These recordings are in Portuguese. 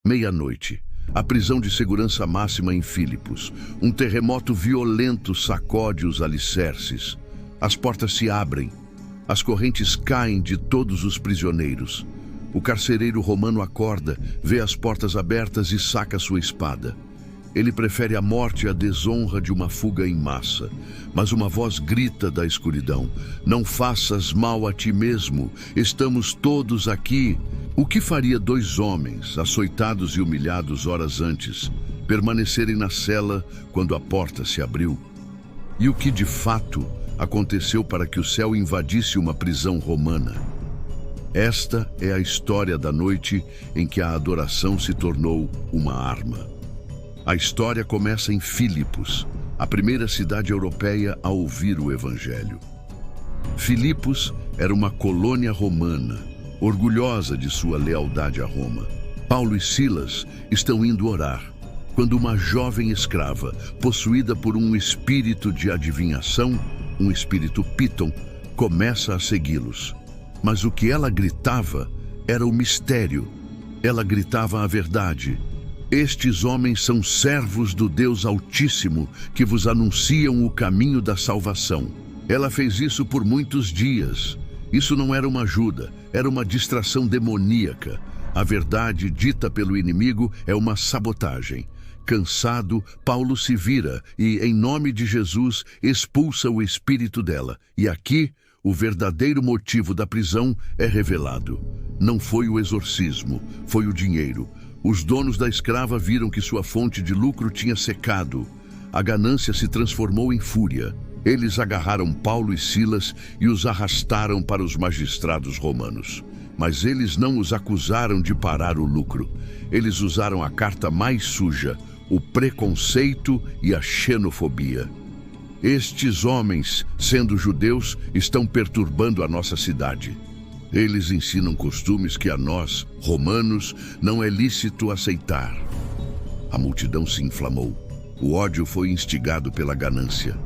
Meia-noite. A prisão de segurança máxima em Filipos. Um terremoto violento sacode os alicerces. As portas se abrem. As correntes caem de todos os prisioneiros. O carcereiro romano acorda, vê as portas abertas e saca sua espada. Ele prefere a morte à desonra de uma fuga em massa. Mas uma voz grita da escuridão: não faças mal a ti mesmo, estamos todos aqui. O que faria dois homens, açoitados e humilhados horas antes, permanecerem na cela quando a porta se abriu? E o que de fato aconteceu para que o céu invadisse uma prisão romana? Esta é a história da noite em que a adoração se tornou uma arma. A história começa em Filipos, a primeira cidade europeia a ouvir o Evangelho. Filipos era uma colônia romana, orgulhosa de sua lealdade a Roma. Paulo e Silas estão indo orar, quando uma jovem escrava, possuída por um espírito de adivinhação, um espírito Piton, começa a segui-los. Mas o que ela gritava era o mistério. Ela gritava a verdade. Estes homens são servos do Deus Altíssimo, que vos anunciam o caminho da salvação. Ela fez isso por muitos dias. Isso não era uma ajuda, era uma distração demoníaca. A verdade dita pelo inimigo é uma sabotagem. Cansado, Paulo se vira e, em nome de Jesus, expulsa o espírito dela. E aqui, o verdadeiro motivo da prisão é revelado. Não foi o exorcismo, foi o dinheiro. Os donos da escrava viram que sua fonte de lucro tinha secado. A ganância se transformou em fúria. Eles agarraram Paulo e Silas e os arrastaram para os magistrados romanos. Mas eles não os acusaram de parar o lucro. Eles usaram a carta mais suja, o preconceito e a xenofobia. Estes homens, sendo judeus, estão perturbando a nossa cidade. Eles ensinam costumes que a nós, romanos, não é lícito aceitar. A multidão se inflamou. O ódio foi instigado pela ganância.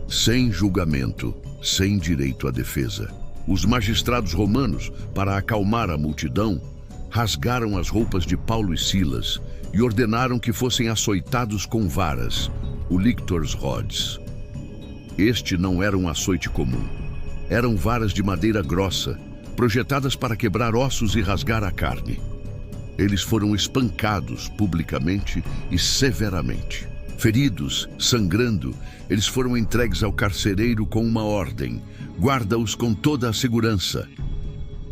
Sem julgamento, sem direito à defesa. Os magistrados romanos, para acalmar a multidão, rasgaram as roupas de Paulo e Silas e ordenaram que fossem açoitados com varas, o lictors rods. Este não era um açoite comum. Eram varas de madeira grossa, projetadas para quebrar ossos e rasgar a carne. Eles foram espancados publicamente e severamente. Feridos, sangrando, eles foram entregues ao carcereiro com uma ordem: guarda-os com toda a segurança.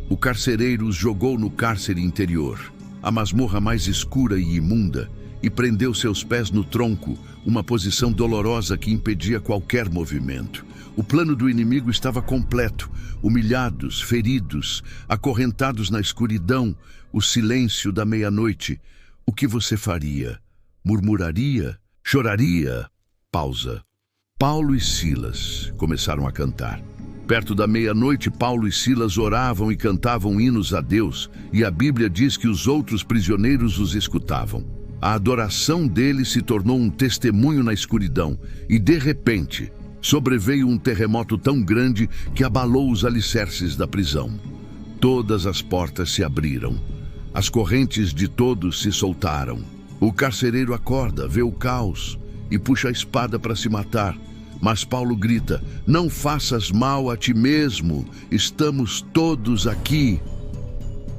O carcereiro os jogou no cárcere interior, a masmorra mais escura e imunda, e prendeu seus pés no tronco, uma posição dolorosa que impedia qualquer movimento. O plano do inimigo estava completo. Humilhados, feridos, acorrentados na escuridão, o silêncio da meia-noite. O que você faria? Murmuraria? Choraria? Pausa. Paulo e Silas começaram a cantar. Perto da meia-noite, Paulo e Silas oravam e cantavam hinos a Deus, e a Bíblia diz que os outros prisioneiros os escutavam. A adoração deles se tornou um testemunho na escuridão, e de repente, sobreveio um terremoto tão grande que abalou os alicerces da prisão. Todas as portas se abriram. As correntes de todos se soltaram. O carcereiro acorda, vê o caos e puxa a espada para se matar. Mas Paulo grita: não faças mal a ti mesmo, estamos todos aqui.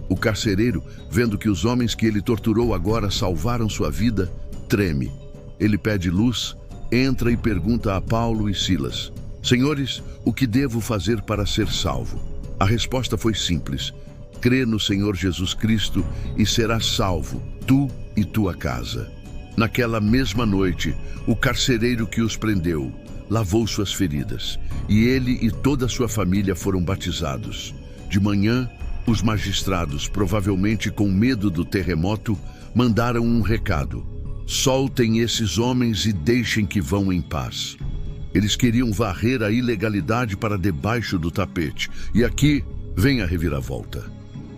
O carcereiro, vendo que os homens que ele torturou agora salvaram sua vida, treme. Ele pede luz, entra e pergunta a Paulo e Silas: senhores, o que devo fazer para ser salvo? A resposta foi simples: crê no Senhor Jesus Cristo e serás salvo, tu e tua casa. Naquela mesma noite, o carcereiro que os prendeu lavou suas feridas, e ele e toda a sua família foram batizados. De manhã, os magistrados, provavelmente com medo do terremoto, mandaram um recado: soltem esses homens e deixem que vão em paz. Eles queriam varrer a ilegalidade para debaixo do tapete. E aqui vem a reviravolta.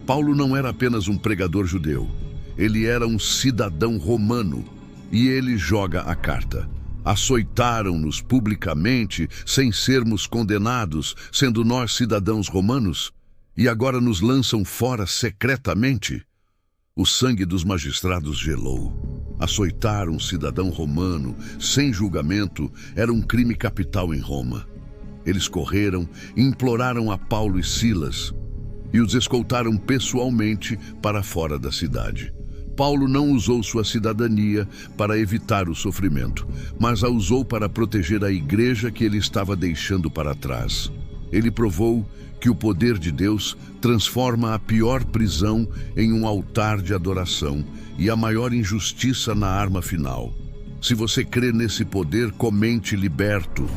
Paulo não era apenas um pregador judeu. Ele era um cidadão romano. E ele joga a carta: açoitaram-nos publicamente, sem sermos condenados, sendo nós cidadãos romanos, e agora nos lançam fora secretamente? O sangue dos magistrados gelou. Açoitar um cidadão romano sem julgamento era um crime capital em Roma. Eles correram e imploraram a Paulo e Silas e os escoltaram pessoalmente para fora da cidade. Paulo não usou sua cidadania para evitar o sofrimento, mas a usou para proteger a igreja que ele estava deixando para trás. Ele provou que o poder de Deus transforma a pior prisão em um altar de adoração e a maior injustiça na arma final. Se você crê nesse poder, comente liberto.